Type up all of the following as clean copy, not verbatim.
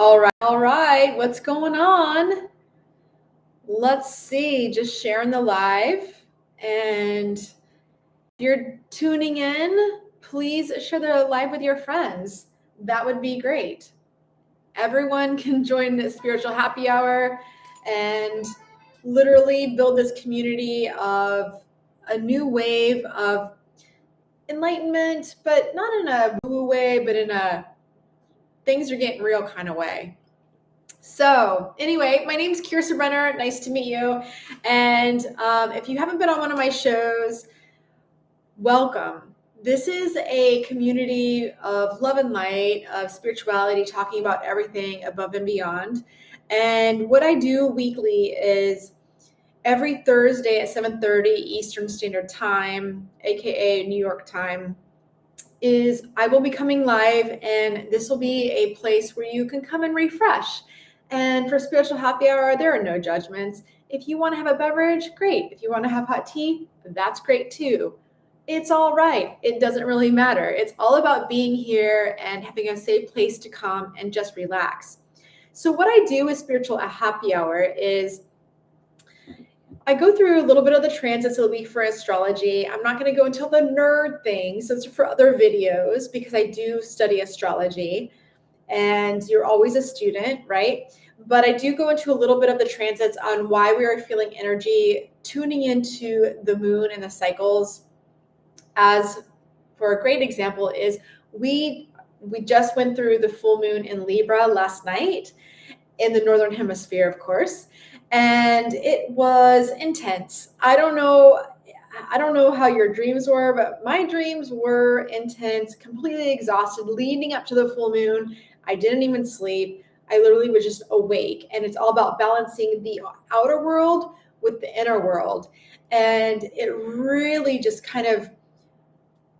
All right. What's going on? Let's see. Just sharing the live. And if you're tuning in, please share the live with your friends. That would be great. Everyone can join the spiritual happy hour and literally build this community of a new wave of enlightenment, but not in a woo way, but in a things are getting real kind of way. So anyway, my name's Kirsten Brenner. Nice to meet you. And if you haven't been on one of my shows, welcome. This is a community of love and light, of spirituality, talking about everything above and beyond. And what I do weekly is every Thursday at 7:30 Eastern Standard Time, aka New York time, is I will be coming live, and this will be a place where you can come and refresh. And for spiritual happy hour, there are no judgments. If you want to have a beverage, great. If you want to have hot tea, that's great too. It's all right. It doesn't really matter. It's all about being here and having a safe place to come and just relax. So what I do with spiritual happy hour is I go through a little bit of the transits of the week for astrology. I'm not going to go into the nerd things. Those are for other videos because I do study astrology. And you're always a student, right? But I do go into a little bit of the transits on why we are feeling energy, tuning into the moon and the cycles. As for a great example is we just went through the full moon in Libra last night in the Northern Hemisphere, of course, and it was intense. I don't know how your dreams were, but my dreams were intense, completely exhausted, leading up to the full moon. I didn't even sleep. I literally was just awake. And it's all about balancing the outer world with the inner world. And it really just kind of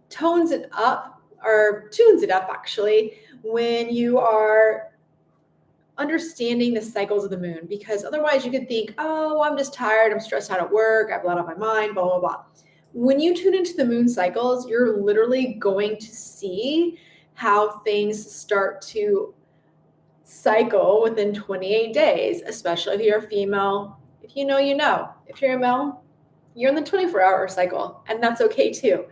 tunes it up actually, when you are understanding the cycles of the moon, because otherwise you could think, oh, I'm just tired. I'm stressed out at work. I have a lot on my mind, blah, blah, blah. When you tune into the moon cycles, you're literally going to see how things start to cycle within 28 days, especially if you're a female. If you know, you know. If you're a male, you're in the 24-hour cycle, and that's okay too.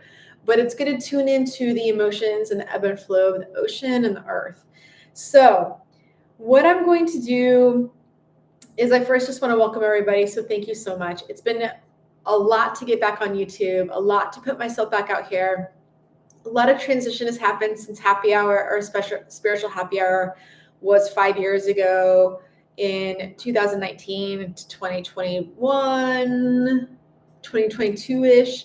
But it's going to tune into the emotions and the ebb and flow of the ocean and the earth. So what I'm going to do is I first just want to welcome everybody. So thank you so much. It's been a lot to get back on YouTube, a lot to put myself back out here. A lot of transition has happened since happy hour, or spiritual happy hour was 5 years ago in 2019 to 2021, 2022-ish.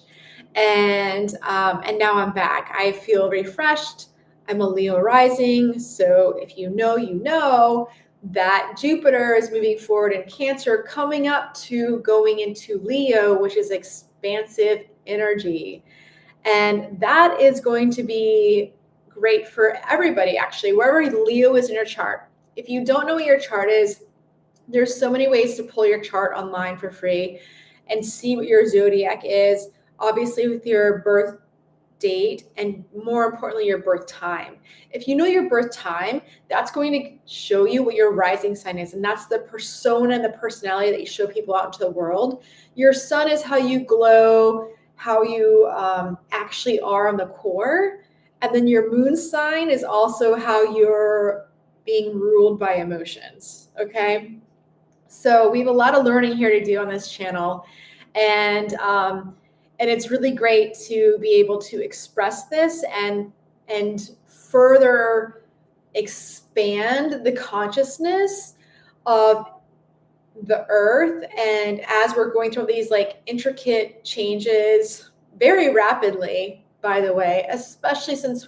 And now I'm back. I feel refreshed. I'm a Leo rising. So if you know that Jupiter is moving forward in Cancer, coming up to going into Leo, which is expansive energy. And that is going to be great for everybody, actually, wherever Leo is in your chart. If you don't know what your chart is, there's so many ways to pull your chart online for free and see what your zodiac is, obviously with your birth date and more importantly, your birth time. If you know your birth time, that's going to show you what your rising sign is. And that's the persona and the personality that you show people out into the world. Your sun is how you glow, how you actually are on the core. And then your moon sign is also how you're being ruled by emotions. Okay. So we have a lot of learning here to do on this channel. And it's really great to be able to express this and further expand the consciousness of the earth. And as we're going through these like intricate changes very rapidly, by the way, especially since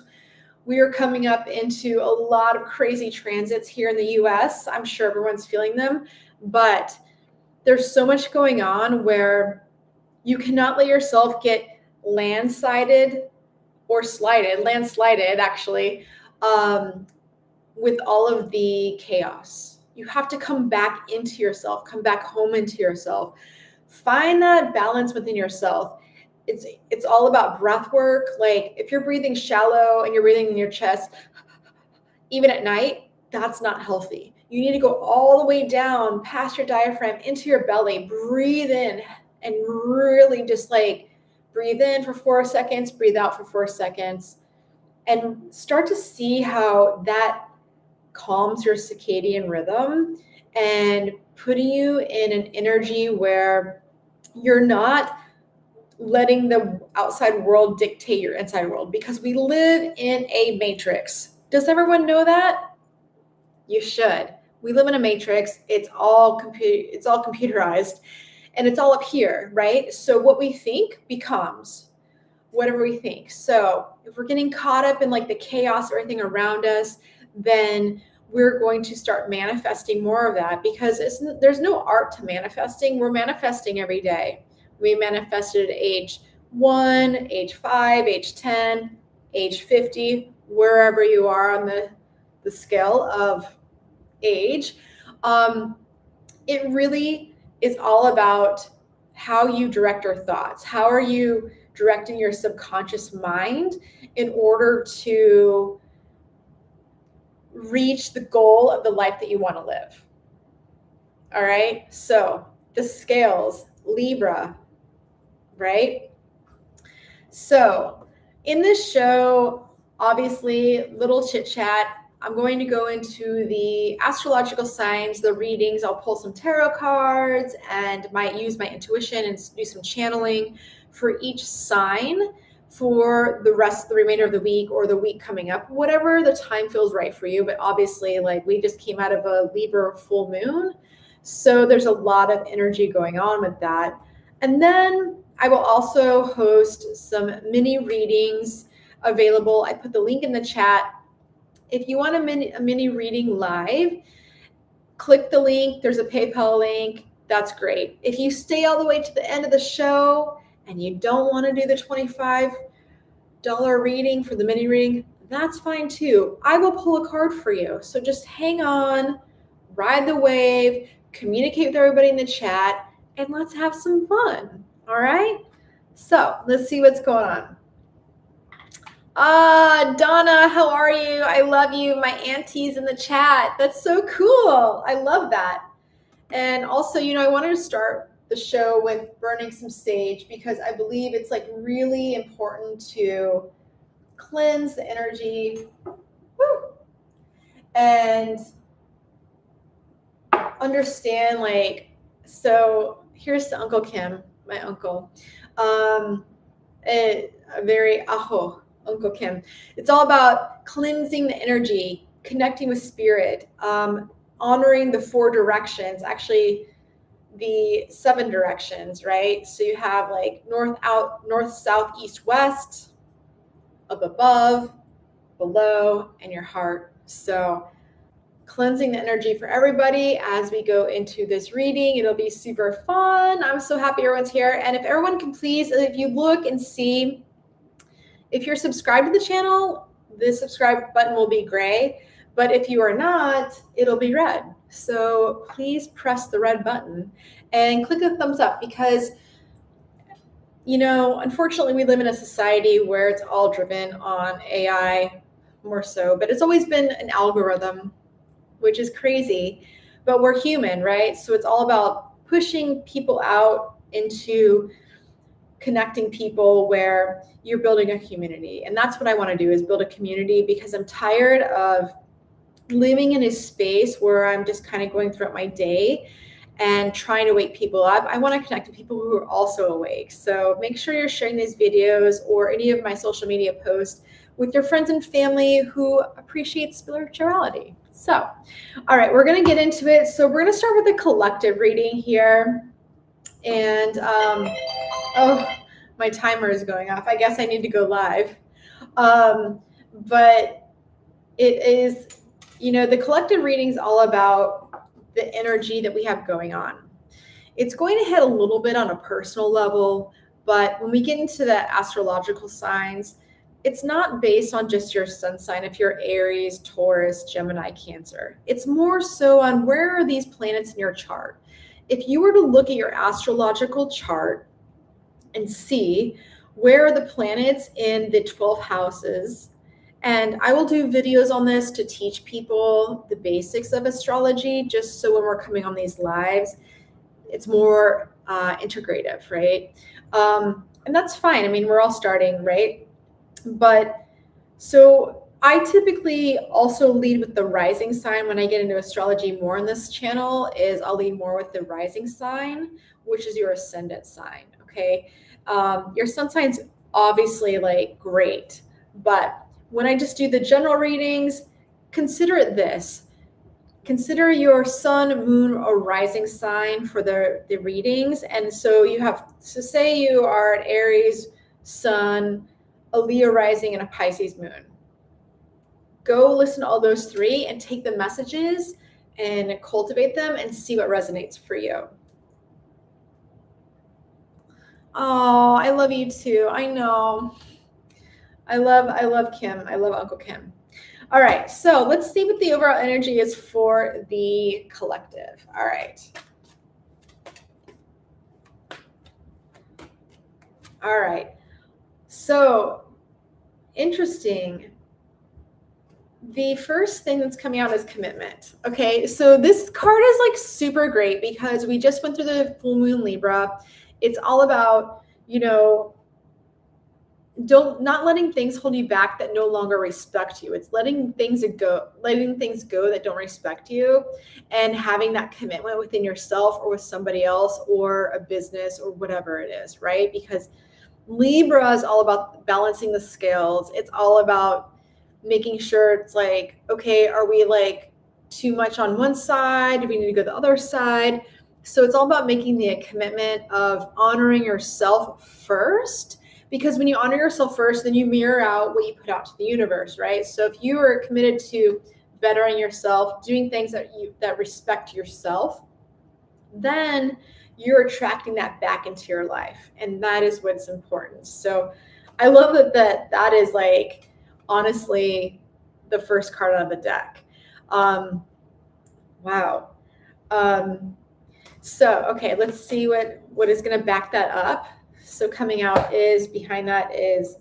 we are coming up into a lot of crazy transits here in the US. I'm sure everyone's feeling them, but there's so much going on where you cannot let yourself get landslided actually, with all of the chaos. You have to come back into yourself, come back home into yourself, find that balance within yourself. It's all about breath work. Like if you're breathing shallow and you're breathing in your chest, even at night, that's not healthy. You need to go all the way down past your diaphragm into your belly, breathe in, and really just like breathe in for 4 seconds, breathe out for 4 seconds, and start to see how that calms your circadian rhythm and putting you in an energy where you're not letting the outside world dictate your inside world, because we live in a matrix. Does everyone know that? You should. We live in a matrix. It's all computerized, and it's all up here, right? So what we think becomes whatever we think. So if we're getting caught up in like the chaos, everything around us, then we're going to start manifesting more of that, because there's no art to manifesting. We're manifesting every day. We manifested at age 1, age 5, age 10, age 50, wherever you are on the scale of age. It really is all about how you direct your thoughts. How are you directing your subconscious mind in order to reach the goal of the life that you want to live? All right. So the scales, Libra, right? So in this show, obviously, little chit chat. I'm going to go into the astrological signs, the readings. I'll pull some tarot cards and might use my intuition and do some channeling for each sign for the remainder of the week or the week coming up, whatever the time feels right for you. But obviously, like, we just came out of a Libra full moon, so there's a lot of energy going on with that. And then I will also host some mini readings available. I put the link in the chat. If you want a mini reading live, click the link. There's a PayPal link. That's great. If you stay all the way to the end of the show and you don't want to do the $25 reading for the mini reading, that's fine too. I will pull a card for you. So just hang on, ride the wave, communicate with everybody in the chat, and let's have some fun. All right? So let's see what's going on. Donna, how are you? I love you. My auntie's in the chat. That's so cool. I love that. And also, I wanted to start the show with burning some sage, because I believe it's like really important to cleanse the energy. Woo! And understand, like, so here's to Uncle Kim, my uncle. A very Uncle Kim. It's all about cleansing the energy, connecting with spirit, honoring the 4 directions, actually the 7 directions, right? So you have like north, south, east, west, up above, below, and your heart. So cleansing the energy for everybody as we go into this reading. It'll be super fun. I'm so happy everyone's here. And if everyone can please, if you look and see, if you're subscribed to the channel, the subscribe button will be gray. But if you are not, it'll be red. So please press the red button and click a thumbs up, because, unfortunately, we live in a society where it's all driven on AI more so, but it's always been an algorithm, which is crazy, but we're human, right? So it's all about pushing people out into connecting people where you're building a community. And that's what I want to do, is build a community, because I'm tired of living in a space where I'm just kind of going throughout my day and trying to wake people up. I want to connect to people who are also awake. So make sure you're sharing these videos or any of my social media posts with your friends and family who appreciate spirituality. So, all right, we're going to get into it. So we're going to start with a collective reading here. And, oh, my timer is going off. I guess I need to go live. But it is, the collective reading is all about the energy that we have going on. It's going to hit a little bit on a personal level, but when we get into the astrological signs, it's not based on just your sun sign. If you're Aries, Taurus, Gemini, Cancer, it's more so on where are these planets in your chart. If you were to look at your astrological chart and see where are the planets in the 12 houses And I will do videos on this to teach people the basics of astrology, just so when we're coming on these lives, it's more integrative, right? And that's fine. I mean, we're all starting, right? But so I typically also lead with the rising sign. When I get into astrology more on this channel, is I'll lead more with the rising sign, which is your ascendant sign. Okay. Your sun sign's obviously like great, but when I just do the general readings, consider it this. Consider your sun, moon, or rising sign for the readings. And so you have, so say you are an Aries sun, a Leo rising, and a Pisces moon. Go listen to all those three and take the messages and cultivate them and see what resonates for you. Oh, I love you too. I know. I love Kim. I love Uncle Kim. All right, so let's see what the overall energy is for the collective. All right. All right. So interesting. The first thing that's coming out is commitment. Okay, so this card is like super great because we just went through the full moon Libra. It's all about, you know, not letting things hold you back that no longer respect you. It's letting things go that don't respect you, and having that commitment within yourself or with somebody else or a business or whatever it is, right? Because Libra is all about balancing the scales. It's all about making sure it's like, okay, are we like too much on one side? Do we need to go the other side? So it's all about making the commitment of honoring yourself first, because when you honor yourself first, then you mirror out what you put out to the universe, right? So if you are committed to bettering yourself, doing things that respect yourself, then you're attracting that back into your life. And that is what's important. So I love that is like, honestly, the first card out of the deck. Wow. So, okay, let's see what is going to back that up. So coming out is, behind that is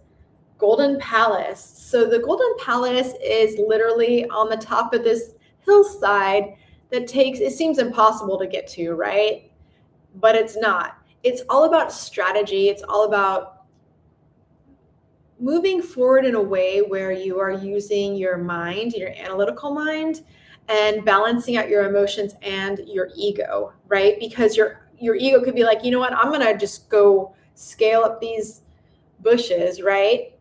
Golden Palace. So the Golden Palace is literally on the top of this hillside that it seems impossible to get to, right? But it's not. It's all about strategy. It's all about moving forward in a way where you are using your mind, your analytical mind, and balancing out your emotions and your ego, right? Because your ego could be like, you know what, I'm gonna just go scale up these bushes, right?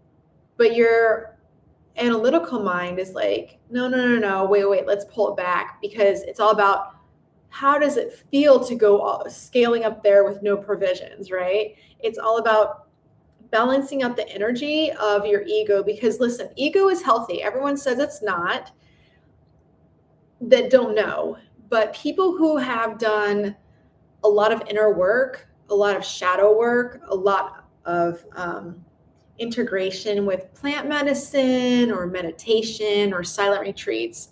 But your analytical mind is like, no, wait, let's pull it back, because it's all about how does it feel to go scaling up there with no provisions, right? It's all about balancing out the energy of your ego, because listen, ego is healthy. Everyone says it's not, that don't know. But people who have done a lot of inner work, a lot of shadow work, a lot of integration with plant medicine or meditation or silent retreats,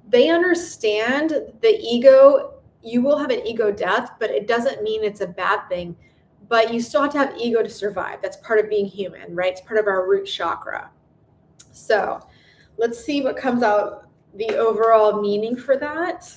they understand the ego. You will have an ego death, but it doesn't mean it's a bad thing. But you still have to have ego to survive. That's part of being human, right? It's part of our root chakra. So let's see what comes out, the overall meaning for that.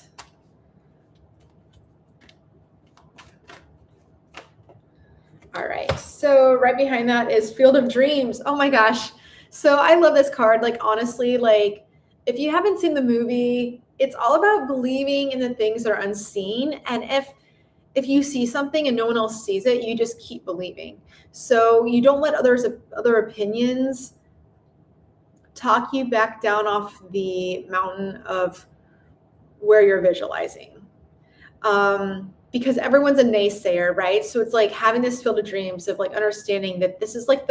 All right, so right behind that is Field of Dreams. Oh my gosh. So I love this card. Like, honestly, like, if you haven't seen the movie, it's all about believing in the things that are unseen. And if you see something and no one else sees it, you just keep believing. So you don't let other opinions talk you back down off the mountain of where you're visualizing. Because everyone's a naysayer, right? So it's like having this field of dreams of like understanding that this is like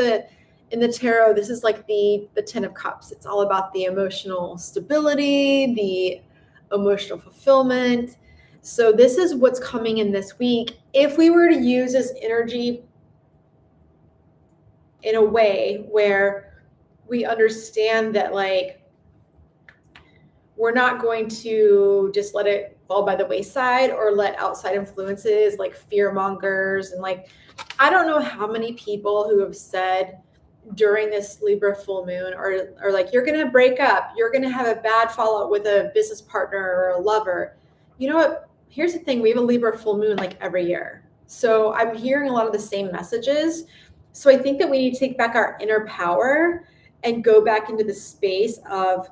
in the tarot, this is like the 10 of cups. It's all about the emotional stability, the emotional fulfillment. So this is what's coming in this week. If we were to use this energy in a way where we understand that, like, we're not going to just let it fall by the wayside or let outside influences like fear mongers and like, I don't know how many people who have said during this Libra full moon, or like you're going to break up, you're going to have a bad fallout with a business partner or a lover. You know what? Here's the thing. We have a Libra full moon like every year. So I'm hearing a lot of the same messages. So I think that we need to take back our inner power and go back into the space of,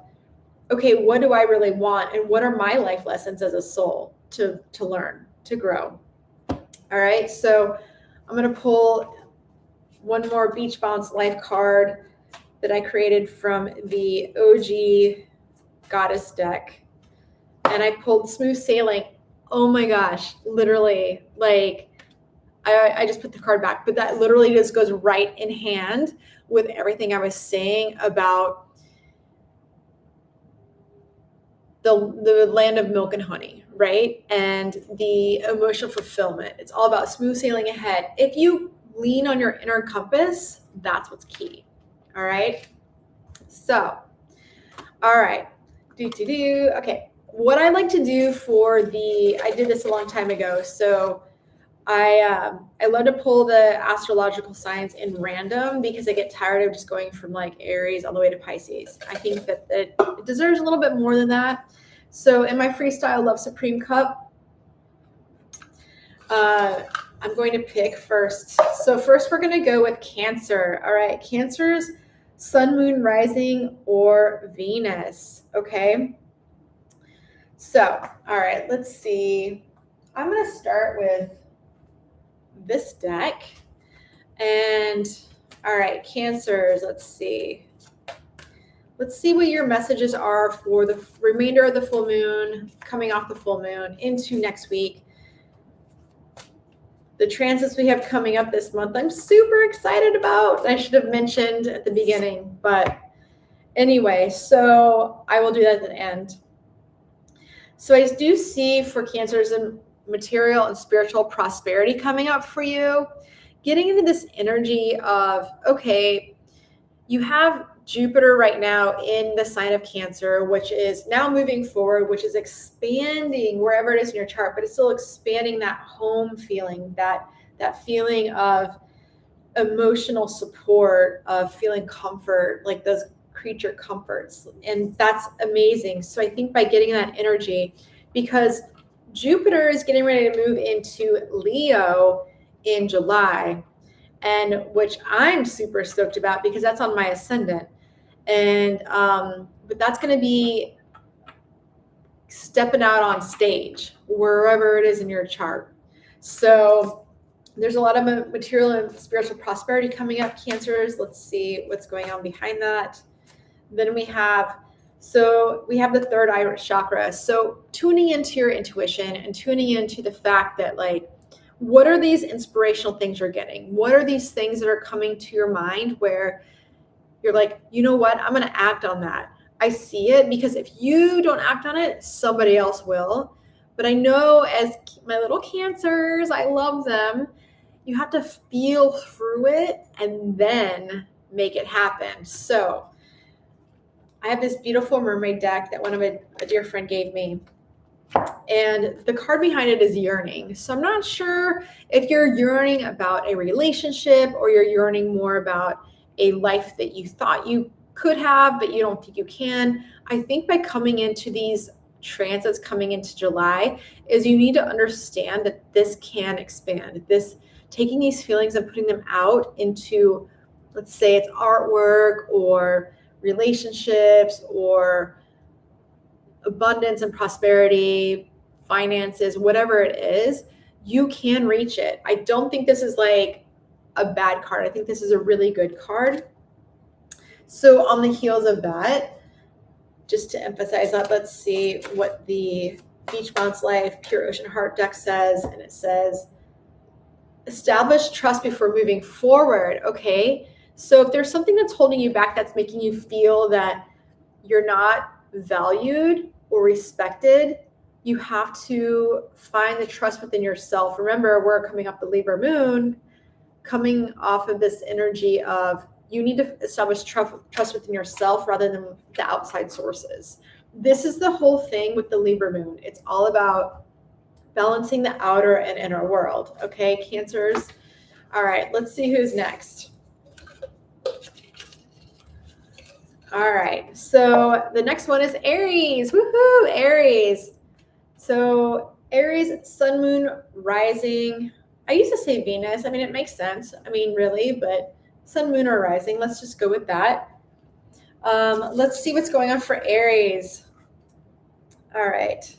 okay, what do I really want? And what are my life lessons as a soul to learn, to grow? All right. So I'm going to pull one more Beach Bounce life card that I created from the OG Goddess deck. And I pulled Smooth Sailing. Oh my gosh, literally, like I just put the card back, but that literally just goes right in hand with everything I was saying about the land of milk and honey, right? And the emotional fulfillment. It's all about smooth sailing ahead. If you lean on your inner compass, that's what's key. All right. So, all right. Okay. What I like to do I did this a long time ago. So I love to pull the astrological signs in random because I get tired of just going from like Aries all the way to Pisces. I think that it deserves a little bit more than that. So in my freestyle Love Supreme Cup, I'm going to pick first. So first we're going to go with Cancer. All right, Cancer's Sun, Moon, Rising, or Venus. Okay. So, all right, let's see. I'm going to start with this deck. And all right, Cancers, let's see. Let's see what your messages are for the remainder of the full moon, coming off the full moon into next week. The transits we have coming up this month, I'm super excited about. I should have mentioned at the beginning, but anyway, so I will do that at the end. So I do see for Cancers and material and spiritual prosperity coming up for you, getting into this energy of, okay, you have Jupiter right now in the sign of Cancer, which is now moving forward, which is expanding wherever it is in your chart, but it's still expanding that home feeling, that feeling of emotional support, of feeling comfort, like those creature comforts. And that's amazing. So I think by getting that energy, because Jupiter is getting ready to move into Leo in July, and which I'm super stoked about because that's on my ascendant. And but that's going to be stepping out on stage wherever it is in your chart. So there's a lot of material and spiritual prosperity coming up, Cancers. Let's see what's going on behind that. Then we have the third eye chakra. So tuning into your intuition and tuning into the fact that, like, what are these inspirational things you're getting? What are these things that are coming to your mind where you're like, you know what? I'm going to act on that. I see it, because if you don't act on it, somebody else will. But I know, as my little Cancers, I love them. You have to feel through it and then make it happen. So I have this beautiful mermaid deck that a dear friend gave me. And the card behind it is yearning. So I'm not sure if you're yearning about a relationship or you're yearning more about a life that you thought you could have, but you don't think you can. I think by coming into these transits coming into July is you need to understand that this can expand. This taking these feelings and putting them out into, let's say it's artwork or relationships or abundance and prosperity, finances, whatever it is, you can reach it. I don't think this is like a bad card. I think this is a really good card. So on the heels of that, just to emphasize that, let's see what the Beach Bounce Life Pure Ocean Heart deck says. And it says, establish trust before moving forward. Okay. So if there's something that's holding you back, that's making you feel that you're not valued or respected, you have to find the trust within yourself. Remember, we're coming off the Libra moon, coming off of this energy of you need to establish trust within yourself rather than the outside sources. This is the whole thing with the Libra moon. It's all about balancing the outer and inner world. Okay, Cancers. All right, let's see who's next. All right. So the next one is Aries. Woohoo, Aries. So Aries, sun, moon, rising. I used to say Venus. I mean, it makes sense. I mean, really, but sun, moon, or rising. Let's just go with that. Let's see what's going on for Aries. All right.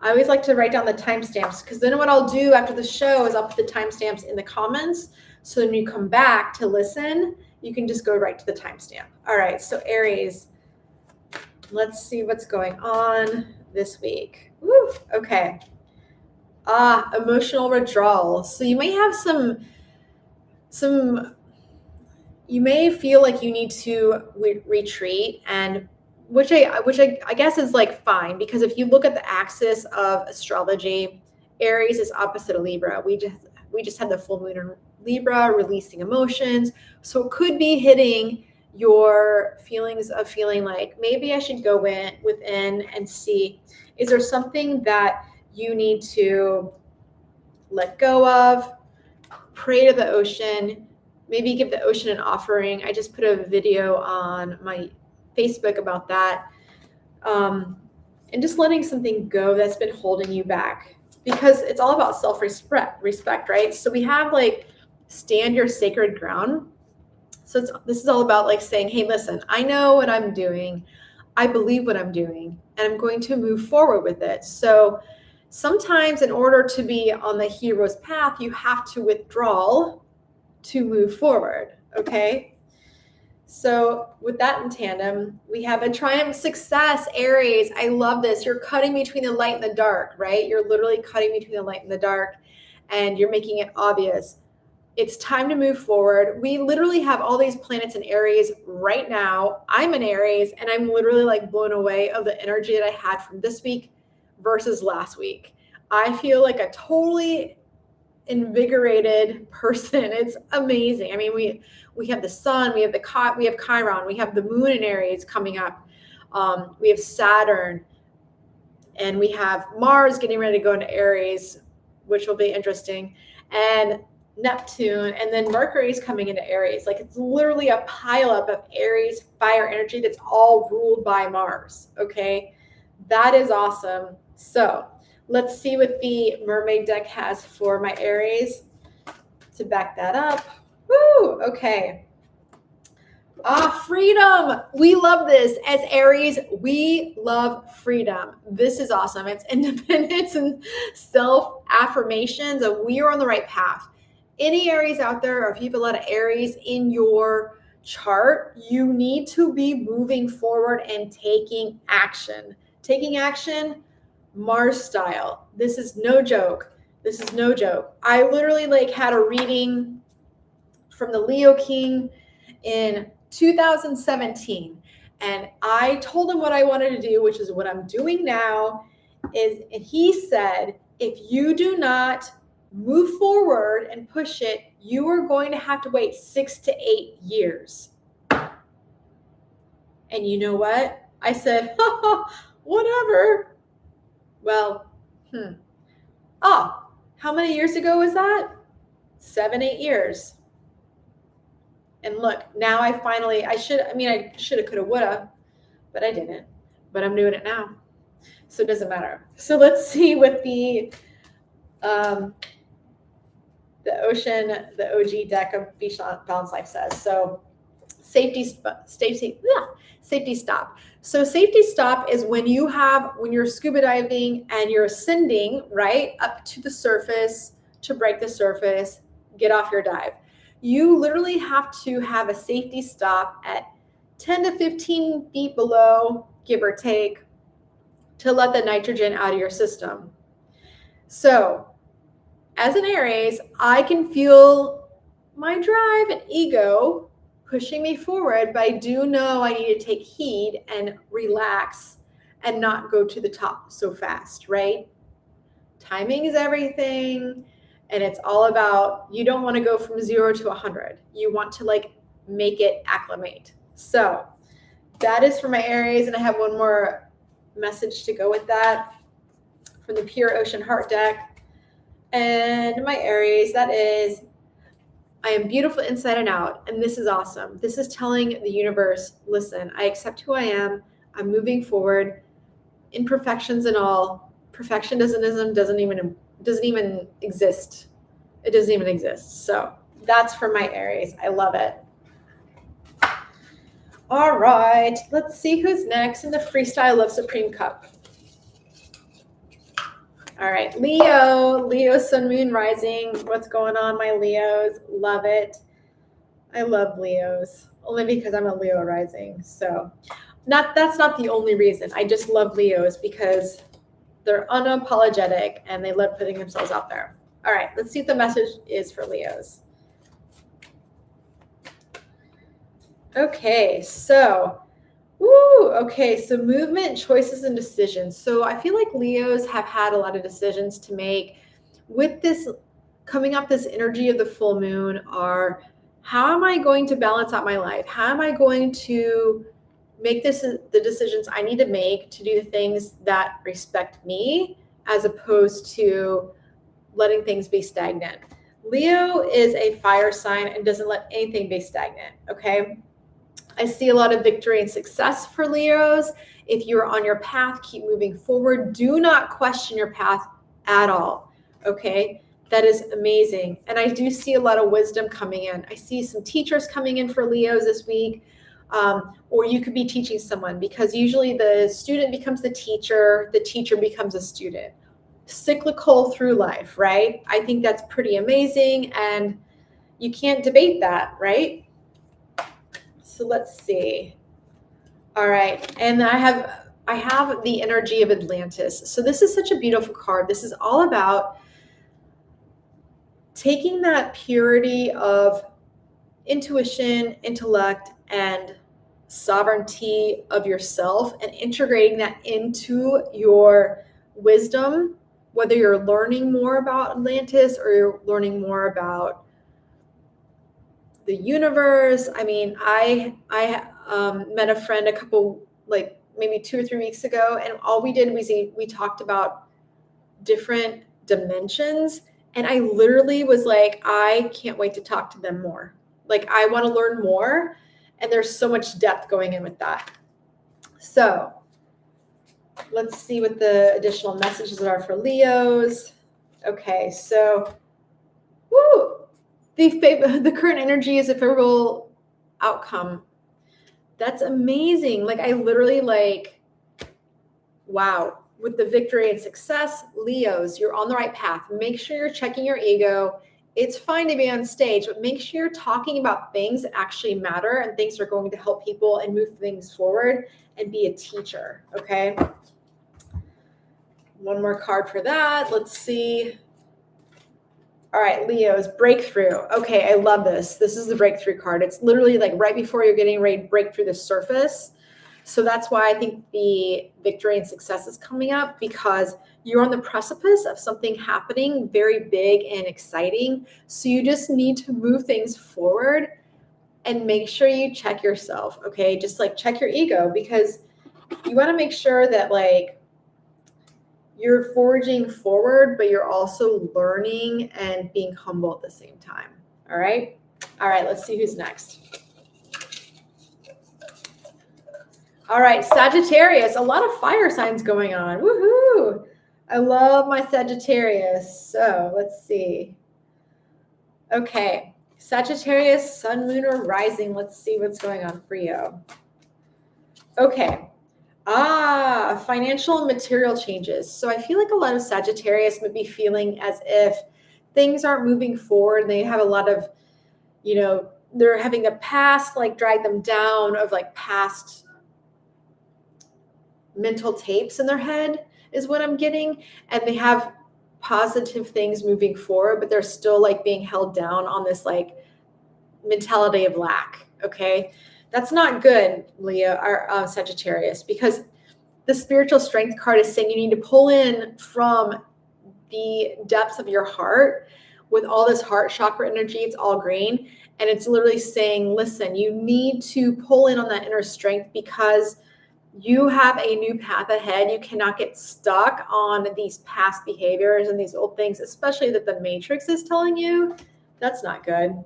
I always like to write down the timestamps because then what I'll do after the show is I'll put the timestamps in the comments. So when you come back to listen, you can just go right to the timestamp. All right, so Aries, let's see what's going on this week. Woo, okay. Emotional withdrawal. So you may have some you may feel like you need to retreat, and which I guess is like fine, because if you look at the axis of astrology, Aries is opposite of Libra. We just had the full moon in Libra, releasing emotions. So it could be hitting your feelings of feeling like maybe I should go within and see, is there something that you need to let go of? Pray to the ocean. Maybe give the ocean an offering. I just put a video on my Facebook about that. And just letting something go that's been holding you back, because it's all about self-respect, right? So we have like stand your sacred ground. So this is all about like saying, hey, listen, I know what I'm doing. I believe what I'm doing, and I'm going to move forward with it. So sometimes in order to be on the hero's path, you have to withdraw to move forward, okay? So with that in tandem, we have a triumph success, Aries. I love this. You're cutting between the light and the dark, right? You're literally cutting between the light and the dark, and you're making it obvious. It's time to move forward. We literally have all these planets in Aries right now. I'm in Aries, and I'm literally like blown away of the energy that I had from this week versus last week. I feel like a totally invigorated person. It's amazing. I mean, we have the sun, we have Chiron, we have the moon in Aries coming up. We have Saturn, and we have Mars getting ready to go into Aries, which will be interesting, and Neptune, and then Mercury's coming into Aries. Like, it's literally a pileup of Aries fire energy that's all ruled by Mars. Okay, that is awesome. So let's see what the mermaid deck has for my Aries to back that up. Woo, okay. Freedom. We love this. As Aries, we love freedom. This is awesome. It's independence and self-affirmations, and we are on the right path. Any Aries out there, or if you have a lot of Aries in your chart, you need to be moving forward and taking action. Taking action, Mars style. This is no joke. This is no joke. I literally like had a reading from the Leo King in 2017, and I told him what I wanted to do, which is what I'm doing now. And he said, if you do not move forward and push it, you are going to have to wait 6 to 8 years. And you know what? I said, whatever. Well, how many years ago was that? 7, 8 years. And look, now I should have, could have, would have, but I didn't. But I'm doing it now. So it doesn't matter. So let's see what the ocean, the OG deck of Beach Balance Life says. So safety stop. So safety stop is when you're scuba diving and you're ascending, right, up to the surface to break the surface, get off your dive. You literally have to have a safety stop at 10 to 15 feet below, give or take, to let the nitrogen out of your system. So as an Aries, I can feel my drive and ego pushing me forward, but I do know I need to take heed and relax and not go to the top so fast, right? Timing is everything. And it's all about, you don't want to go from 0 to 100. You want to like make it acclimate. So that is for my Aries. And I have one more message to go with that from the Pure Ocean Heart deck. And my Aries, that is, I am beautiful inside and out, and this is awesome. This is telling the universe, listen, I accept who I am. I'm moving forward. Imperfections and all. Perfectionism doesn't even exist. It doesn't even exist. So that's for my Aries. I love it. All right, let's see who's next in the Freestyle Love Supreme Cup. All right, Leo, Sun, Moon, Rising. What's going on, my Leos? Love it. I love Leos, only because I'm a Leo rising. So that's not the only reason. I just love Leos because they're unapologetic and they love putting themselves out there. All right, let's see what the message is for Leos. Okay, so movement, choices, and decisions. So I feel like Leos have had a lot of decisions to make. With this coming up, this energy of the full moon are, how am I going to balance out my life? How am I going to make the decisions I need to make to do the things that respect me, as opposed to letting things be stagnant? Leo is a fire sign and doesn't let anything be stagnant, okay? I see a lot of victory and success for Leos. If you're on your path, keep moving forward. Do not question your path at all, okay? That is amazing. And I do see a lot of wisdom coming in. I see some teachers coming in for Leos this week, or you could be teaching someone, because usually the student becomes the teacher becomes a student. Cyclical through life, right? I think that's pretty amazing, and you can't debate that, right? So let's see. All right, and I have the energy of Atlantis. So this is such a beautiful card. This is all about taking that purity of intuition, intellect, and sovereignty of yourself and integrating that into your wisdom, whether you're learning more about Atlantis or you're learning more about the universe. I mean, I met a friend a couple, like maybe 2 or 3 weeks ago, and all we did was we talked about different dimensions, and I literally was like, I can't wait to talk to them more. Like, I want to learn more, and there's so much depth going in with that. So let's see what the additional messages are for Leos. Okay, so the current energy is a favorable outcome. That's amazing. Like, I literally wow. With the victory and success, Leos, you're on the right path. Make sure you're checking your ego. It's fine to be on stage, but make sure you're talking about things that actually matter and things that are going to help people and move things forward, and be a teacher, okay? One more card for that. Let's see. All right, Leo's breakthrough. Okay, I love this. This is the breakthrough card. It's literally like right before you're getting ready to break through the surface. So that's why I think the victory and success is coming up, because you're on the precipice of something happening very big and exciting. So you just need to move things forward and make sure you check yourself, okay? Just like check your ego, because you want to make sure that you're forging forward, but you're also learning and being humble at the same time. All right. All right. Let's see who's next. All right. Sagittarius, a lot of fire signs going on. Woohoo. I love my Sagittarius. So let's see. Okay. Sagittarius, sun, moon, or rising. Let's see what's going on for you. Okay. Financial and material changes. So I feel like a lot of Sagittarius would be feeling as if things aren't moving forward. They have a lot of, they're having a past drag them down of past mental tapes in their head is what I'm getting. And they have positive things moving forward, but they're still being held down on this mentality of lack. Okay. That's not good, Leo or Sagittarius, because the spiritual strength card is saying you need to pull in from the depths of your heart with all this heart chakra energy. It's all green. And it's literally saying, listen, you need to pull in on that inner strength, because you have a new path ahead. You cannot get stuck on these past behaviors and these old things, especially that the Matrix is telling you. That's not good.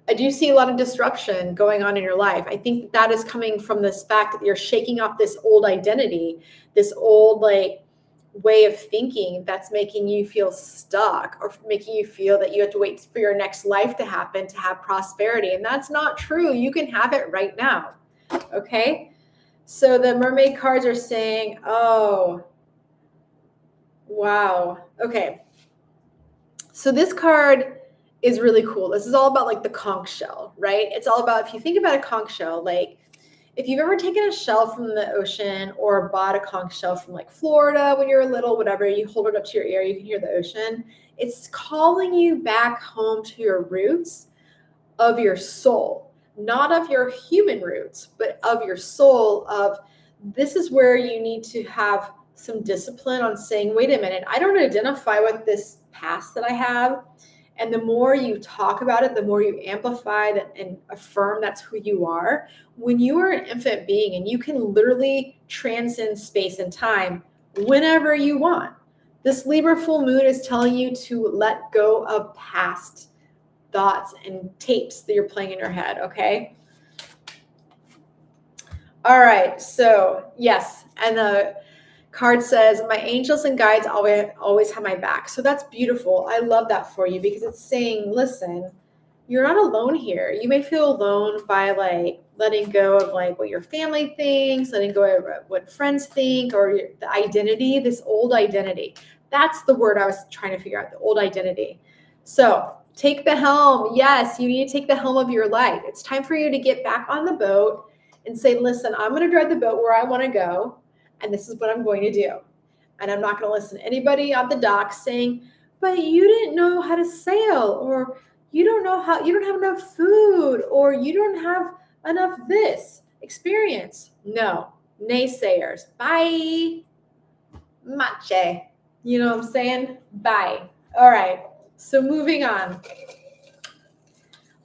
I do see a lot of disruption going on in your life. I think that is coming from this fact that you're shaking off this old identity, this old like way of thinking that's making you feel stuck or making you feel that you have to wait for your next life to happen to have prosperity. And that's not true. You can have it right now. Okay. So the mermaid cards are saying, oh, wow. Okay. So this card is really cool. This is all about like the conch shell, right? It's all about, if you think about a conch shell, like if you've ever taken a shell from the ocean or bought a conch shell from like Florida when you're little, whatever, you hold it up to your ear, you can hear the ocean. It's calling you back home to your roots of your soul, not of your human roots, but of your soul. Of this is where you need to have some discipline on saying, wait a minute, I don't identify with this past that I have. And the more you talk about it, the more you amplify that and affirm that's who you are. When you are an infinite being and you can literally transcend space and time whenever you want. This Libra full moon is telling you to let go of past thoughts and tapes that you're playing in your head, okay? All right, so yes, and the card says, my angels and guides always have my back. So that's beautiful. I love that for you because it's saying, listen, you're not alone here. You may feel alone by like letting go of like what your family thinks, letting go of what friends think, or the identity, this old identity. That's the word I was trying to figure out, the old identity. So take the helm. Yes, you need to take the helm of your life. It's time for you to get back on the boat and say, listen, I'm going to drive the boat where I want to go. And this is what I'm going to do. And I'm not going to listen to anybody on the dock saying, but you didn't know how to sail, or you don't know how, you don't have enough food, or you don't have enough this experience. No, naysayers. Bye. Mache. You know what I'm saying? Bye. All right. So moving on.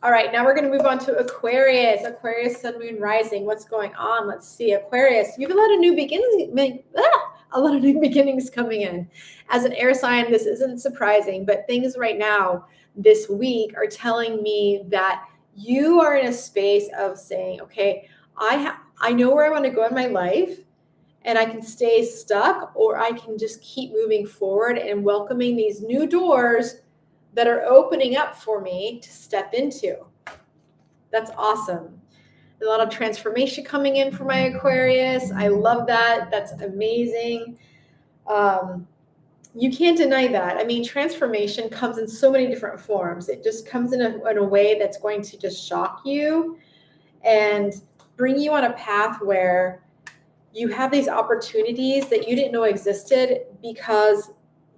All right, now we're going to move on to Aquarius. Aquarius, sun, moon, rising. What's going on? Let's see. Aquarius, you have a lot of new beginnings. A lot of new beginnings coming in. As an air sign, this isn't surprising, but things right now this week are telling me that you are in a space of saying, okay, I know where I want to go in my life, and I can stay stuck, or I can just keep moving forward and welcoming these new doors that are opening up for me to step into. That's awesome. A lot of transformation coming in for my Aquarius. I love that. That's amazing. You can't deny that. I mean, transformation comes in so many different forms. It just comes in a way that's going to just shock you and bring you on a path where you have these opportunities that you didn't know existed because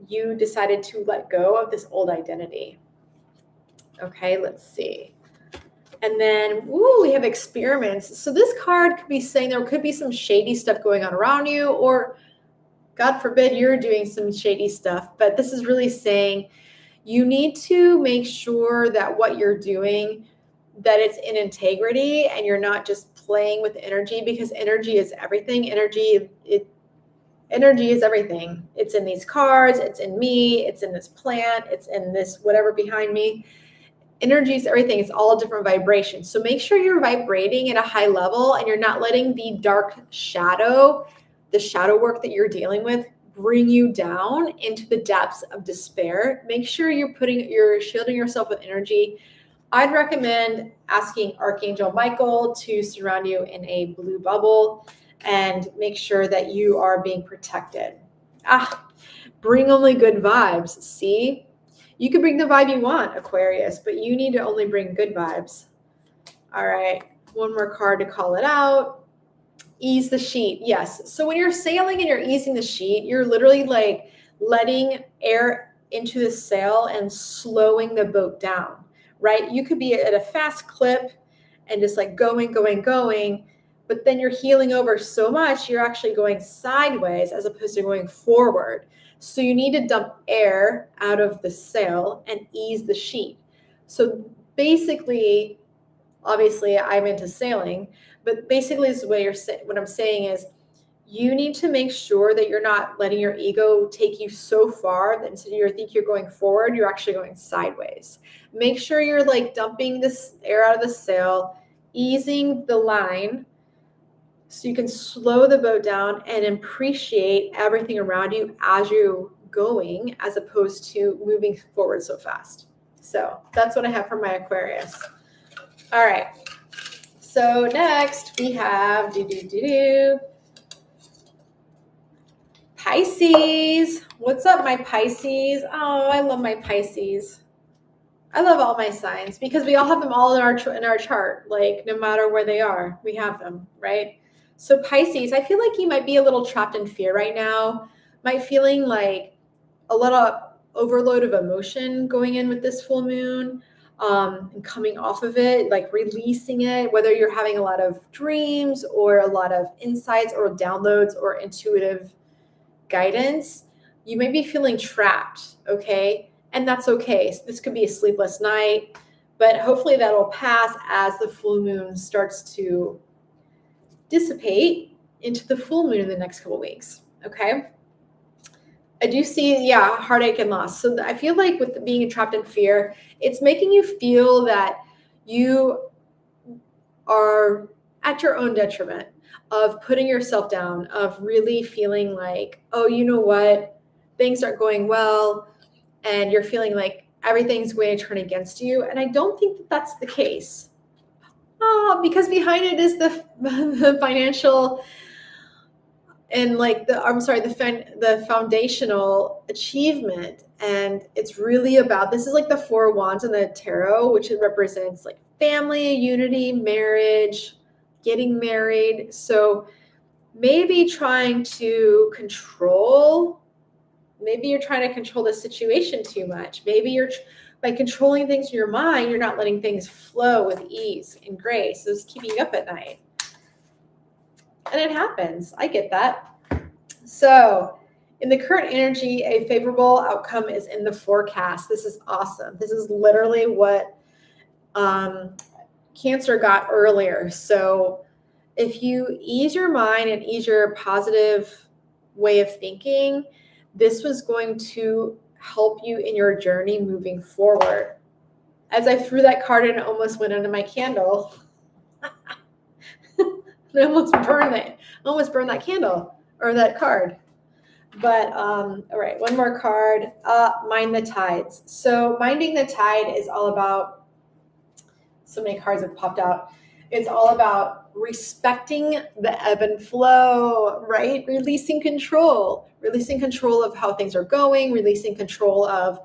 you decided to let go of this old identity. Okay, let's see. And then, we have experiments. So this card could be saying there could be some shady stuff going on around you, or God forbid you're doing some shady stuff. But this is really saying you need to make sure that what you're doing, that it's in integrity and you're not just playing with energy, because energy is everything. Energy is everything. It's in these cards, it's in me, it's in this plant, it's in this whatever behind me. Energy is everything. It's all different vibrations. So make sure you're vibrating at a high level and you're not letting the dark shadow, the shadow work that you're dealing with, bring you down into the depths of despair. Make sure you're shielding yourself with energy. I'd recommend asking Archangel Michael to surround you in a blue bubble and make sure that you are being protected. Bring only good vibes. See, you can bring the vibe you want, Aquarius, but you need to only bring good vibes. All right, one more card to call it out. Ease the sheet. Yes. So when you're sailing and you're easing the sheet, you're literally like letting air into the sail and slowing the boat down, right? You could be at a fast clip and just like going, but then you're heeling over so much, you're actually going sideways as opposed to going forward. So you need to dump air out of the sail and ease the sheet. So basically, obviously I'm into sailing, but basically this is what I'm saying is you need to make sure that you're not letting your ego take you so far that instead you think you're going forward, you're actually going sideways. Make sure you're like dumping this air out of the sail, easing the line so you can slow the boat down and appreciate everything around you as you're going, as opposed to moving forward so fast. So that's what I have for my Aquarius. All right. So next we have Pisces. What's up, my Pisces? Oh, I love my Pisces. I love all my signs because we all have them all in our chart. Like no matter where they are, we have them, right? So Pisces, I feel like you might be a little trapped in fear right now. Might feeling like a little overload of emotion going in with this full moon, and coming off of it, like releasing it, whether you're having a lot of dreams or a lot of insights or downloads or intuitive guidance, you may be feeling trapped, okay? And that's okay. So this could be a sleepless night, but hopefully that'll pass as the full moon starts to dissipate into the full moon in the next couple of weeks, okay? I do see, heartache and loss. So I feel like with being trapped in fear, it's making you feel that you are at your own detriment, of putting yourself down, of really feeling like, oh, you know what, things aren't going well, and you're feeling like everything's going to turn against you. And I don't think that that's the case. Because behind it is the financial and like the foundational achievement. And it's really about, this is like the Four of Wands in the tarot, which it represents like family, unity, marriage, getting married. So maybe you're trying to control the situation too much. Maybe by controlling things in your mind, you're not letting things flow with ease and grace. So it's keeping you up at night. And it happens. I get that. So in the current energy, a favorable outcome is in the forecast. This is awesome. This is literally what Cancer got earlier. So if you ease your mind and ease your positive way of thinking, this was going to help you in your journey moving forward. As I threw that card in, it almost went under my candle. I almost burned that candle or that card. But all right, one more card. Mind the tides. So minding the tide is all about, so many cards have popped out. It's all about respecting the ebb and flow, right? Releasing control of how things are going, releasing control of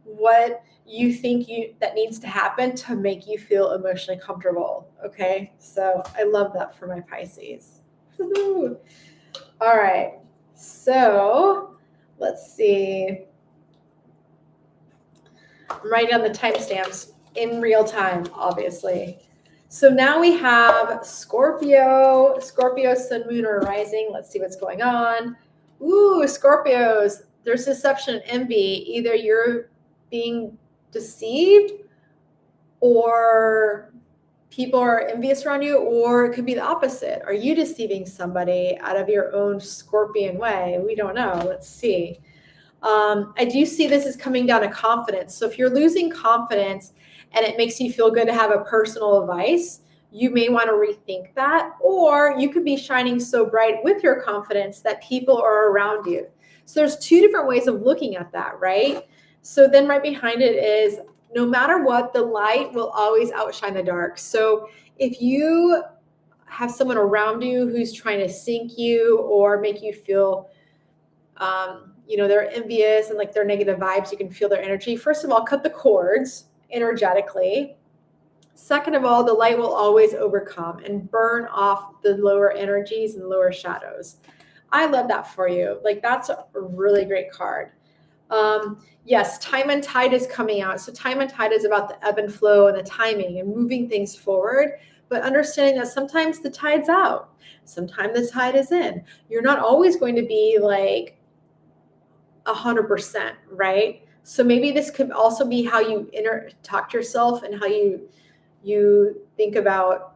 what you think that needs to happen to make you feel emotionally comfortable. Okay. So I love that for my Pisces. All right. So let's see. I'm writing down the timestamps in real time, obviously. So now we have Scorpio, sun, moon, or rising. Let's see what's going on. Ooh, Scorpios, there's deception and envy. Either you're being deceived or people are envious around you, or it could be the opposite. Are you deceiving somebody out of your own Scorpion way? We don't know. Let's see. I do see this is coming down to confidence. So if you're losing confidence and it makes you feel good to have a personal advice, you may want to rethink that. Or you could be shining so bright with your confidence that people are around you. So there's two different ways of looking at that, right? So then right behind it is, no matter what, the light will always outshine the dark. So if you have someone around you who's trying to sink you or make you feel they're envious and like they're negative vibes, you can feel their energy. First of all, cut the cords energetically. Second of all, the light will always overcome and burn off the lower energies and lower shadows. I love that for you. Like, that's a really great card. Yes, time and tide is coming out. So time and tide is about the ebb and flow and the timing and moving things forward, but understanding that sometimes the tide's out, sometimes the tide is in. You're not always going to be like 100%, right? So maybe this could also be how you talk to yourself and how you think about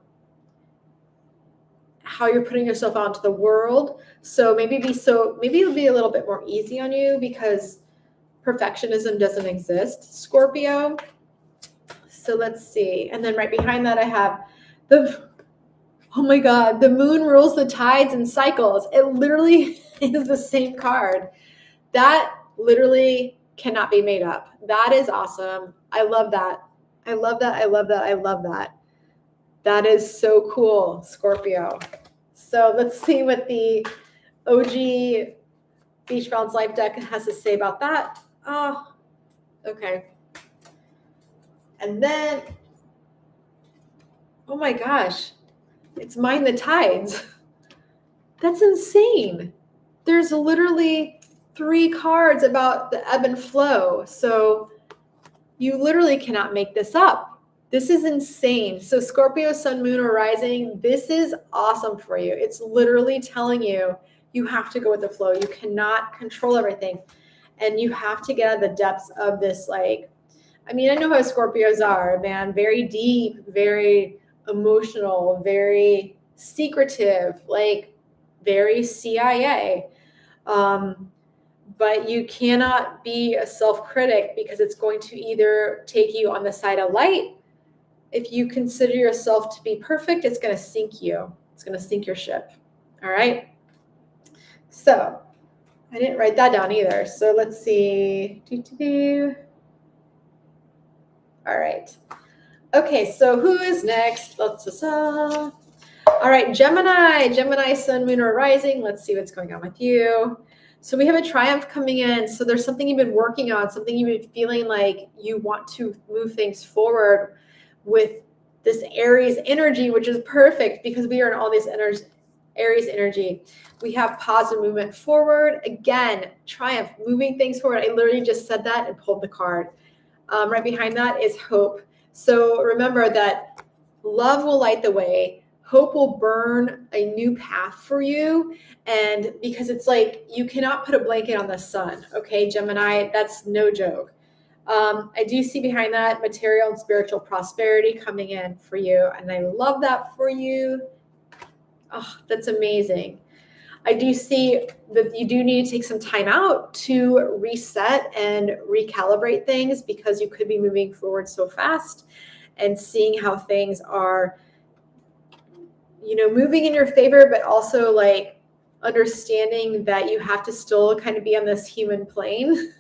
how you're putting yourself out into the world. So maybe it'll be a little bit more easy on you because perfectionism doesn't exist, Scorpio. So let's see. And then right behind that, I have oh my God, the moon rules the tides and cycles. It literally is the same card. That literally cannot be made up. That is awesome. I love that. I love that. I love that. I love that. That is so cool, Scorpio. So let's see what the OG Beach Balance Life deck has to say about that. Oh, okay. And then, oh my gosh, it's Mind the Tides. That's insane. There's literally 3 cards about the ebb and flow. So you literally cannot make this up. This is insane. So Scorpio, Sun, Moon, or Rising, this is awesome for you. It's literally telling you you have to go with the flow. You cannot control everything. And you have to get out of the depths of this, like, I mean, I know how Scorpios are, man. Very deep, very emotional, very secretive, like very CIA. But you cannot be a self-critic because it's going to either take you on the side of light. If you consider yourself to be perfect, it's going to sink you. It's going to sink your ship. All right. So I didn't write that down either. So let's see. All right. Okay. So who is next? All right. Gemini, Sun, Moon, or Rising. Let's see what's going on with you. So we have a triumph coming in. So there's something you've been working on, something you've been feeling like you want to move things forward with this Aries energy, which is perfect because we are in all these Aries energy. We have positive movement forward. Again, triumph, moving things forward. I literally just said that and pulled the card. Right behind that is hope. So remember that love will light the way. Hope will burn a new path for you. And because it's like, you cannot put a blanket on the sun. Okay, Gemini, that's no joke. I do see behind that material and spiritual prosperity coming in for you. And I love that for you. Oh, that's amazing. I do see that you do need to take some time out to reset and recalibrate things because you could be moving forward so fast and seeing how things are, moving in your favor, but also like understanding that you have to still kind of be on this human plane.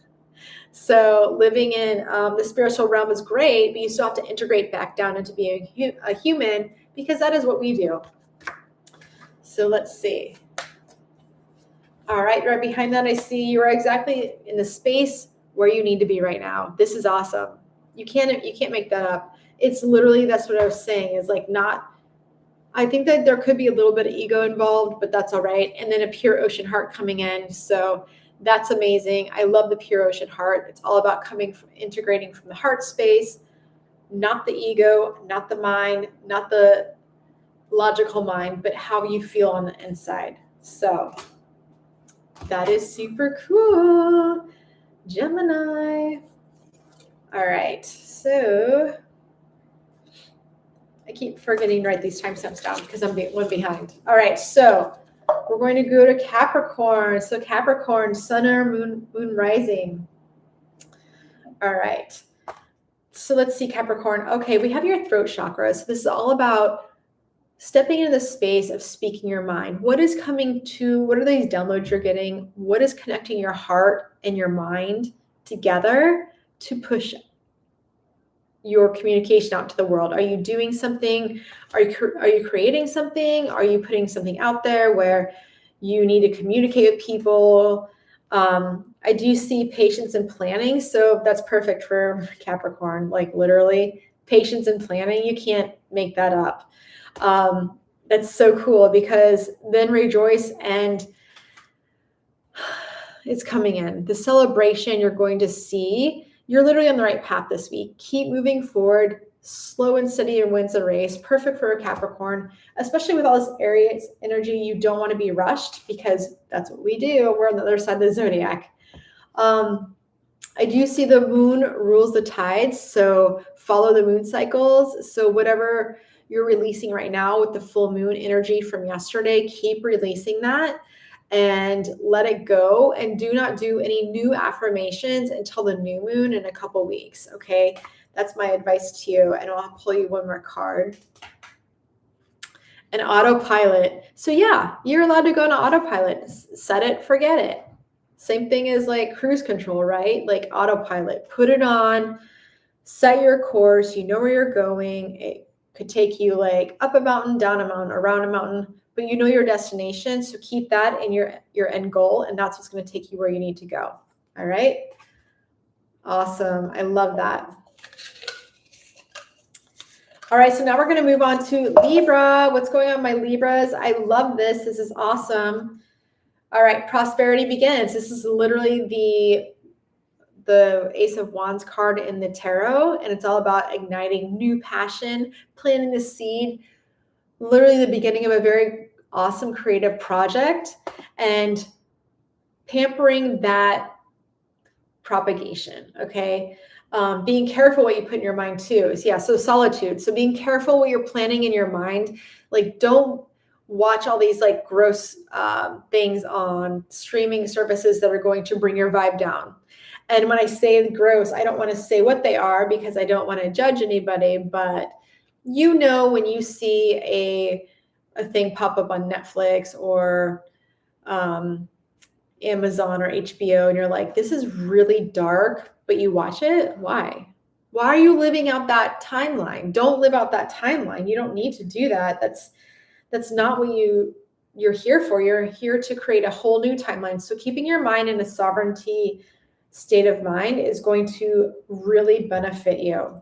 So living in the spiritual realm is great, but you still have to integrate back down into being a human because that is what we do. So let's see. All right, right behind that, I see you are exactly in the space where you need to be right now. This is awesome. You can't make that up. It's literally, that's what I was saying, is like I think that there could be a little bit of ego involved, but that's all right. And then a pure ocean heart coming in. So that's amazing. I love the pure ocean heart. It's all about integrating from the heart space, not the ego, not the mind, not the logical mind, but how you feel on the inside. So that is super cool. Gemini. All right. So I keep forgetting to write these timestamps down because I'm one behind. All right. So we're going to go to Capricorn. So Capricorn, Sun or Moon rising. All right. So let's see, Capricorn. Okay, we have your throat chakra. So this is all about stepping into the space of speaking your mind. What is coming to, what are these downloads you're getting? What is connecting your heart and your mind together to push your communication out to the world? Are you doing something? Are you creating something? Are you putting something out there where you need to communicate with people? I do see patience and planning. So that's perfect for Capricorn, like literally patience and planning. You can't make that up. That's so cool because then rejoice and it's coming in. The celebration you're going to see, you're literally on the right path this week. Keep moving forward, slow and steady and wins the race. Perfect for a Capricorn, especially with all this Aries energy. You don't want to be rushed because that's what we do. We're on the other side of the Zodiac. I do see the moon rules the tides. So follow the moon cycles. So whatever you're releasing right now with the full moon energy from yesterday. Keep releasing that and let it go, and do not do any new affirmations until the new moon in a couple weeks. Okay. That's my advice to you. And I'll pull you one more card. An autopilot. So yeah, you're allowed to go into autopilot. Set it, forget it. Same thing as like cruise control, right? Like autopilot. Put it on, set your course. You know where you're going. It could take you like up a mountain, down a mountain, around a mountain, but you know your destination. So keep that in your end goal, and that's what's going to take you where you need to go. All right. Awesome. I love that. All right, so now we're going to move on to Libra. What's going on, my Libras? I love this. This is awesome. All right, prosperity begins. This is literally the Ace of Wands card in the tarot, and it's all about igniting new passion, planting the seed, literally the beginning of a very awesome creative project, and pampering that propagation, okay? Being careful what you put in your mind too. So solitude. So being careful what you're planning in your mind. Like, don't watch all these like gross things on streaming services that are going to bring your vibe down. And when I say gross, I don't want to say what they are because I don't want to judge anybody, but you know, when you see a thing pop up on Netflix or Amazon or HBO, and you're like, this is really dark, but you watch it. Why are you living out that timeline? Don't live out that timeline. You don't need to do that. That's not what you're here for. You're here to create a whole new timeline. So keeping your mind in a sovereignty state of mind is going to really benefit you.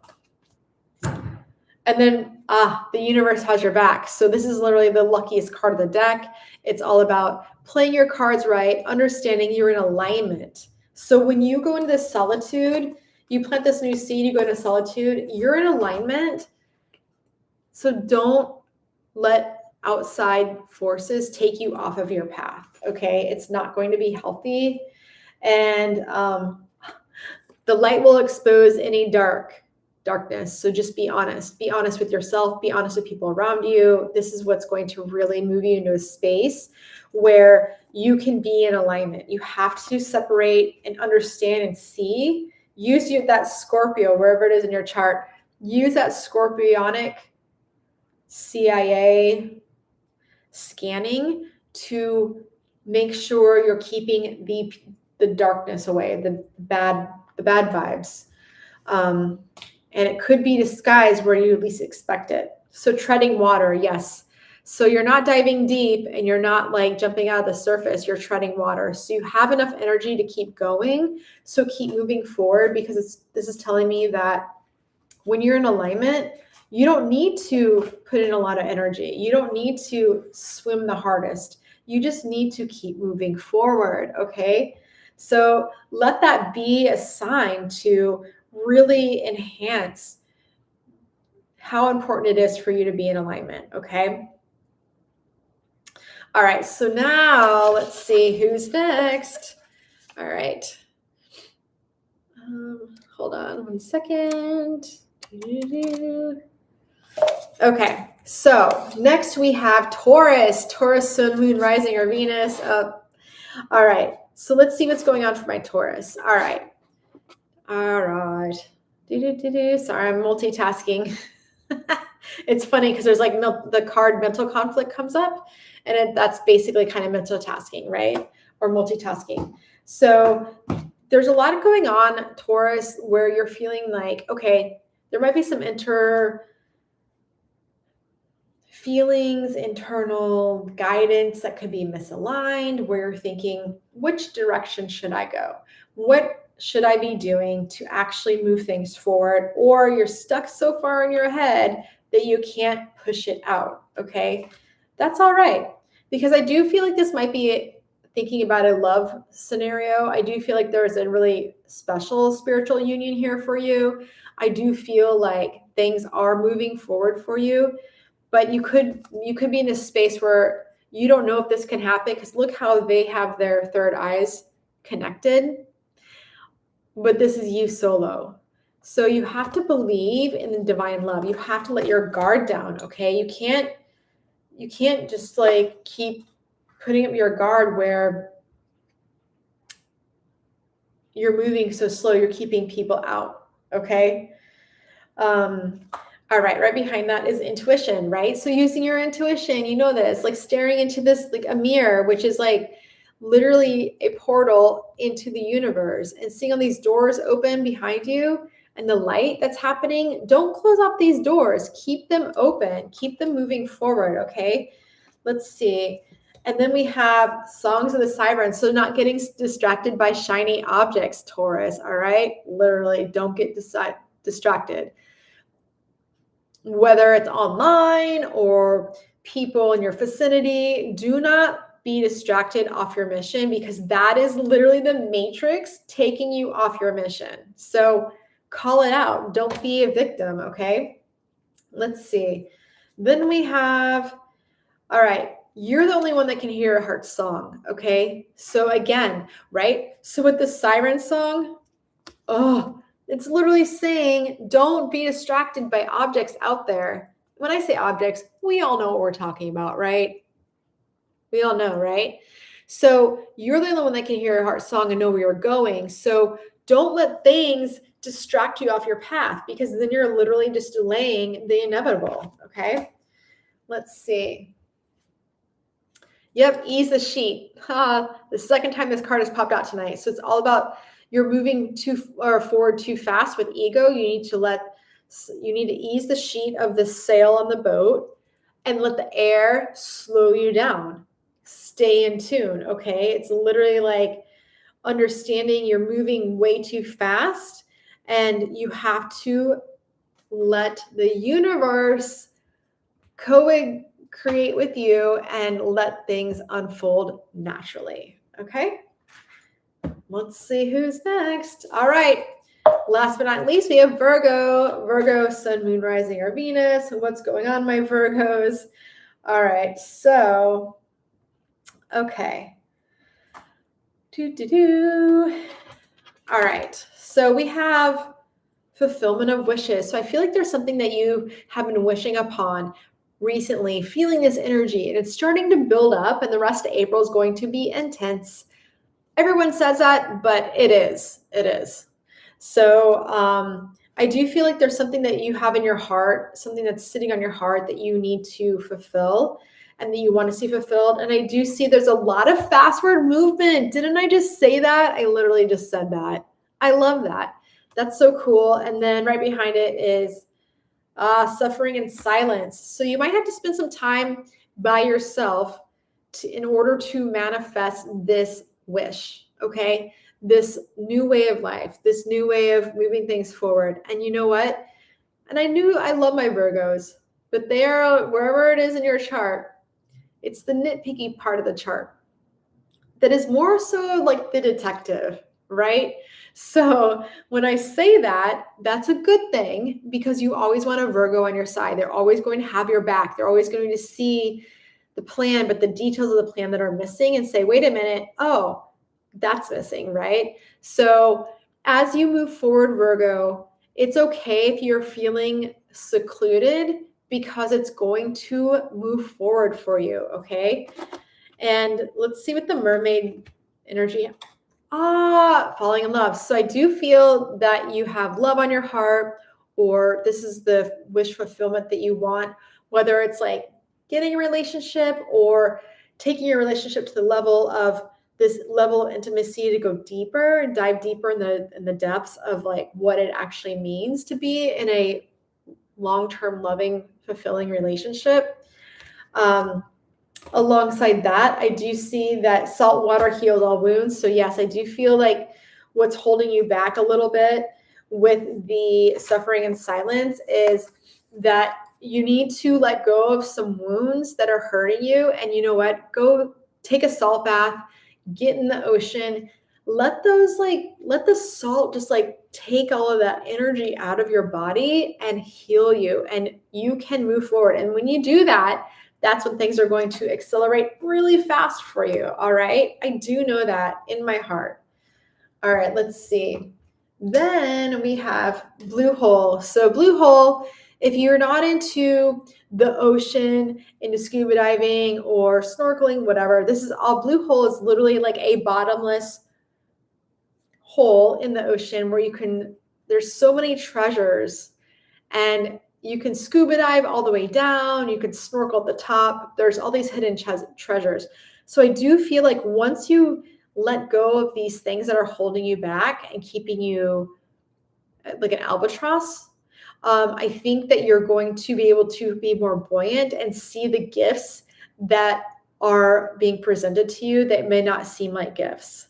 And then the universe has your back. So this is literally the luckiest card of the deck. It's all about playing your cards right, understanding you're in alignment. So when you go into this solitude, you plant this new seed, you go into solitude, you're in alignment. So don't let outside forces take you off of your path, okay? It's not going to be healthy. And the light will expose any darkness. So just be honest. Be honest with yourself. Be honest with people around you. This is what's going to really move you into a space where you can be in alignment. You have to separate and understand and see. Use that Scorpio, wherever it is in your chart. Use that Scorpionic CIA scanning to make sure you're keeping the darkness away, the bad vibes. And it could be disguised where you least expect it. So treading water, yes. So you're not diving deep and you're not like jumping out of the surface, you're treading water. So you have enough energy to keep going. So keep moving forward, because this is telling me that when you're in alignment, you don't need to put in a lot of energy. You don't need to swim the hardest. You just need to keep moving forward, okay? So let that be a sign to really enhance how important it is for you to be in alignment, okay? All right, so now let's see who's next. All right. Hold on 1 second. Okay, so next we have Taurus, Sun, Moon, Rising, or Venus. All right, so let's see what's going on for my Taurus. All right. Sorry, I'm multitasking. It's funny because there's like the card mental conflict comes up, and that's basically kind of mental tasking, right? Or multitasking. So there's a lot going on, Taurus, where you're feeling like, okay, there might be some internal guidance that could be misaligned, where you're thinking, which direction should I go? What should I be doing to actually move things forward? Or you're stuck so far in your head that you can't push it out, okay? That's all right, because I do feel like this might be thinking about a love scenario. I do feel like there's a really special spiritual union here for you. I do feel like things are moving forward for you, but you could be in a space where you don't know if this can happen, because look how they have their third eyes connected. But this is you solo. So you have to believe in the divine love. You have to let your guard down, okay? You can't just like keep putting up your guard where you're moving so slow, you're keeping people out, okay? All right behind that is intuition, right? So using your intuition, you know this, like staring into this, like a mirror, which is like literally a portal into the universe, and seeing all these doors open behind you and the light that's happening. Don't close off these doors. Keep them open. Keep them moving forward, okay? Let's see. And then we have songs of the sirens. So not getting distracted by shiny objects, Taurus, all right? Literally, don't get distracted. Whether it's online or people in your vicinity, do not be distracted off your mission, because that is literally the matrix taking you off your mission. So call it out. Don't be a victim, okay? Let's see. Then we have, all right, you're the only one that can hear a heart song, okay? So again, right? So with the siren song, it's literally saying, don't be distracted by objects out there. When I say objects, we all know what we're talking about, right? We all know, right? So you're the only one that can hear a heart song and know where you're going. So don't let things distract you off your path, because then you're literally just delaying the inevitable, okay? Let's see. Yep, ease the sheet. The second time this card has popped out tonight. So it's all about you're moving forward too fast with ego. You need to ease the sheet of the sail on the boat and let the air slow you down. Stay in tune, okay? It's literally like understanding you're moving way too fast, and you have to let the universe create with you and let things unfold naturally. Okay. Let's see who's next. All right. Last but not least, we have Virgo. Virgo, sun, moon, rising, or Venus. What's going on, my Virgos? All right. So, okay. All right. So we have fulfillment of wishes. So I feel like there's something that you have been wishing upon recently, feeling this energy, and it's starting to build up, and the rest of April is going to be intense. Everyone says that, but it is. So I do feel like there's something that you have in your heart, something that's sitting on your heart that you need to fulfill and that you want to see fulfilled. And I do see there's a lot of fast-word movement. Didn't I just say that? I literally just said that. I love that. That's so cool. And then right behind it is suffering in silence. So you might have to spend some time by yourself in order to manifest this wish, okay? This new way of life, this new way of moving things forward. And you know what? And I love my Virgos, but they are, wherever it is in your chart, it's the nitpicky part of the chart that is more so like the detective, right? So when I say that, that's a good thing, because you always want a Virgo on your side. They're always going to have your back. They're always going to see the plan, but the details of the plan that are missing, and say, wait a minute, oh, that's missing, right? So as you move forward, Virgo, it's okay if you're feeling secluded, because it's going to move forward for you, okay? And let's see what the mermaid energy, falling in love. So I do feel that you have love on your heart, or this is the wish fulfillment that you want, whether it's like getting a relationship or taking your relationship to the level of this level of intimacy, to go deeper, dive deeper in the depths of like what it actually means to be in a long-term loving, fulfilling relationship. Alongside that, I do see that salt water heals all wounds. So yes, I do feel like what's holding you back a little bit with the suffering and silence is that you need to let go of some wounds that are hurting you. And you know what? Go take a salt bath, get in the ocean, let the salt just like take all of that energy out of your body and heal you, and you can move forward. And when you do that, that's when things are going to accelerate really fast for you. All right. I do know that in my heart. All right. Let's see. Then we have blue hole. So blue hole, if you're not into the ocean, into scuba diving or snorkeling, whatever, this is all. Blue hole is literally like a bottomless hole in the ocean where there's so many treasures, and you can scuba dive all the way down, you can snorkel at the top. There's all these hidden treasures. So I do feel like once you let go of these things that are holding you back and keeping you like an albatross, I think that you're going to be able to be more buoyant and see the gifts that are being presented to you that may not seem like gifts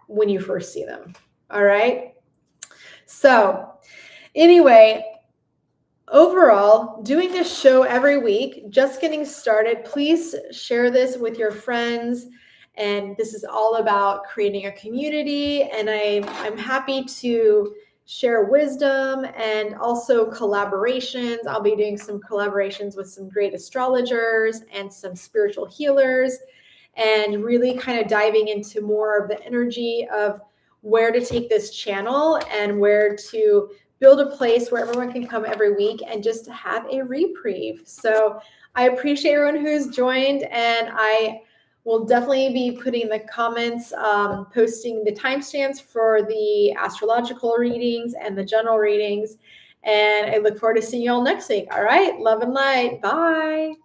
when you first see them. All right. So anyway, overall, doing this show every week, just getting started. Please share this with your friends. And this is all about creating a community. And I'm happy to share wisdom and also collaborations. I'll be doing some collaborations with some great astrologers and some spiritual healers, and really kind of diving into more of the energy of where to take this channel and where to build a place where everyone can come every week and just have a reprieve. So I appreciate everyone who's joined, and I will definitely be putting in the comments, posting the timestamps for the astrological readings and the general readings. And I look forward to seeing you all next week. All right. Love and light. Bye.